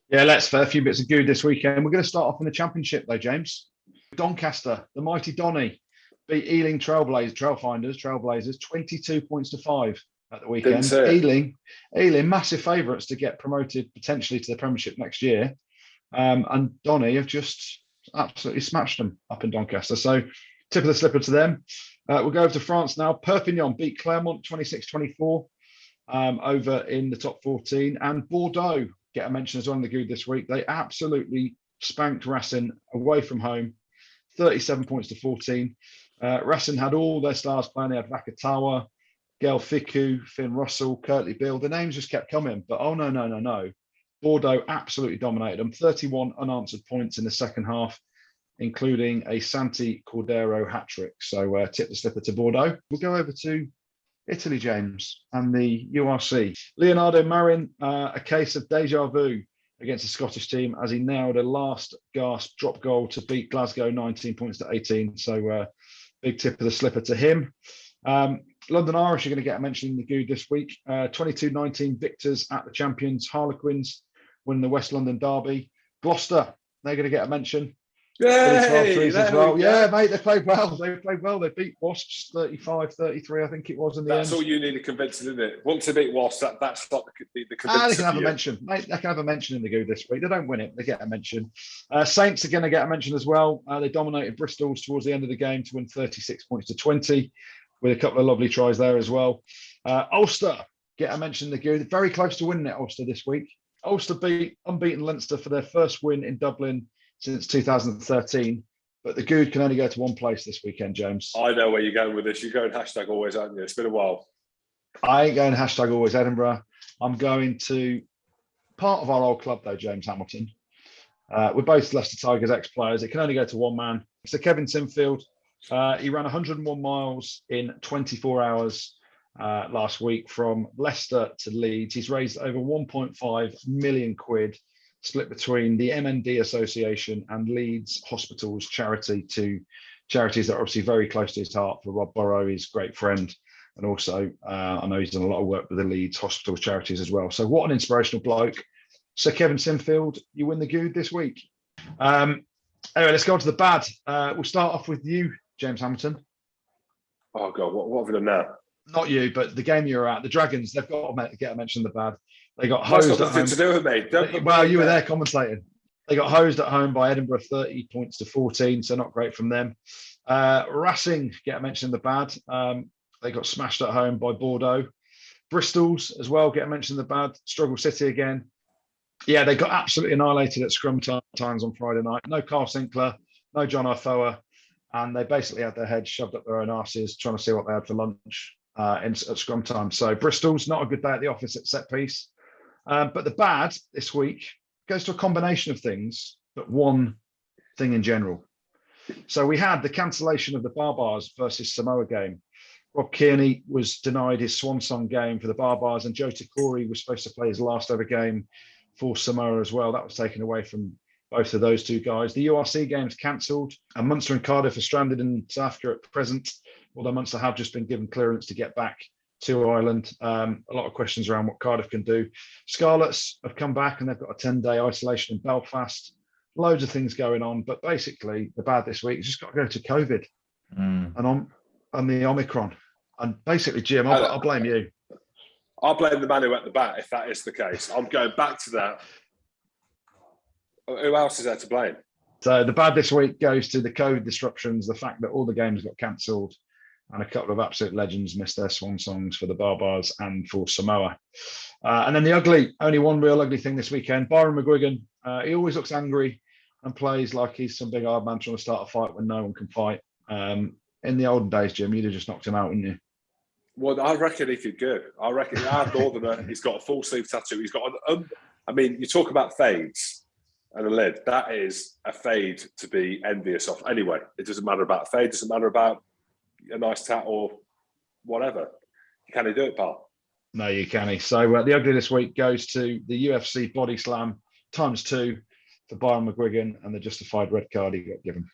Yeah, let's for a few bits of Goode this weekend. We're going to start off in the Championship, though, James. Doncaster, the mighty Donny, beat Ealing Trailblazers, 22 points to 5 at the weekend. Ealing, massive favourites to get promoted potentially to the Premiership next year. And Donny have just absolutely smashed them up in Doncaster. So, tip of the slipper to them. We'll go over to France now. Perpignan beat Clermont 26-24 over in the top 14. And Bordeaux get a mention as well in the Goode this week. They absolutely spanked Racing away from home, 37 points to 14. Racing had all their stars playing. They had Vakatawa, Gail Fiku, Finn Russell, Curtly Beale. The names just kept coming. But no. Bordeaux absolutely dominated them. 31 unanswered points in the second half, including a Santi Cordero hat-trick. So tip the slipper to Bordeaux. We'll go over to Italy, James, and the URC. Leonardo Marin, a case of deja vu against the Scottish team as he nailed a last gasp drop goal to beat Glasgow 19 points to 18. So big tip of the slipper to him. London Irish are going to get a mention in the Goode this week. 22-19 victors at the champions. Harlequins win the West London derby. Gloucester, they're going to get a mention. Yay, as well. Yeah, mate, they played well. They beat Wasps 35-33, I think it was in the end. That's all you need to convince, isn't it? Once they beat Wasps, that's not the convincing. They can have a mention. Mate, they can have a mention in the Goode this week. They don't win it, they get a mention. Saints are going to get a mention as well. They dominated Bristol's towards the end of the game to win 36 points to 20, with a couple of lovely tries there as well. Ulster get a mention in the Goode. Very close to winning it, Ulster, this week. Ulster beat unbeaten Leinster for their first win in Dublin since 2013, but the Goode can only go to one place this weekend, James. I know where you're going with this. You're going hashtag always, aren't you? It's been a while. I ain't going hashtag always Edinburgh. I'm going to part of our old club, though, James Hamilton. We're both Leicester Tigers ex-players. It can only go to one man. So Kevin Sinfield, he ran 101 miles in 24 hours last week from Leicester to Leeds. He's raised over 1.5 million quid, split between the MND Association and Leeds Hospitals charity, two charities that are obviously very close to his heart. For Rob Burrow, his great friend, and also I know he's done a lot of work with the Leeds Hospitals charities as well. So what an inspirational bloke. So Kevin Sinfield, you win the Goode this week. Anyway, let's go on to the bad. We'll start off with you, James Hamilton. Oh God, what have we done now? Not you, but the game you were at. The Dragons, they've got to get a mention of the bad. They got hosed at home. To do with me. Well, you were there commentating. They got hosed at home by Edinburgh, 30 points to 14, so not great from them. Racing get a mention of the bad. They got smashed at home by Bordeaux. Bristol's as well get a mention of the bad. Struggle City again. Yeah, they got absolutely annihilated at scrum times on Friday night. No Carl Sinclair, no John Arfoa, and they basically had their heads shoved up their own arses trying to see what they had for lunch at scrum time. So Bristol's not a good day at the office at set piece. But the bad this week goes to a combination of things, but one thing in general. So we had the cancellation of the Barbars versus Samoa game. Rob Kearney was denied his swan song game for the Barbars, and Joe Takori was supposed to play his last ever game for Samoa as well. That was taken away from both of those two guys. The URC game's cancelled, and Munster and Cardiff are stranded in South Africa at present, although Munster have just been given clearance to get back to Ireland. A lot of questions around what Cardiff can do. Scarlets have come back and they've got a 10-day isolation in Belfast. Loads of things going on, but basically the bad this week is just got to go to COVID and the Omicron. And basically, Jim, I'll blame you. I'll blame the man who went the bat if that is the case. I'm going back to that. Who else is there to blame? So the bad this week goes to the COVID disruptions, the fact that all the games got cancelled, and a couple of absolute legends missed their swan songs for the Barbars and for Samoa. And then the ugly, only one real ugly thing this weekend, Byron McGuigan. He always looks angry and plays like he's some big hard man trying to start a fight when no one can fight. In the olden days, Jim, you'd have just knocked him out, wouldn't you? Well, I reckon he could go. I reckon our northerner, he's got a full sleeve tattoo. He's got I mean, you talk about fades and a lid. That is a fade to be envious of. Anyway, it doesn't matter about a fade. It doesn't matter about a nice tat or whatever. Can he do it, pal? No, you can't. So the ugly this week goes to the UFC body slam ×2 for Byron McGuigan and the justified red card he got given.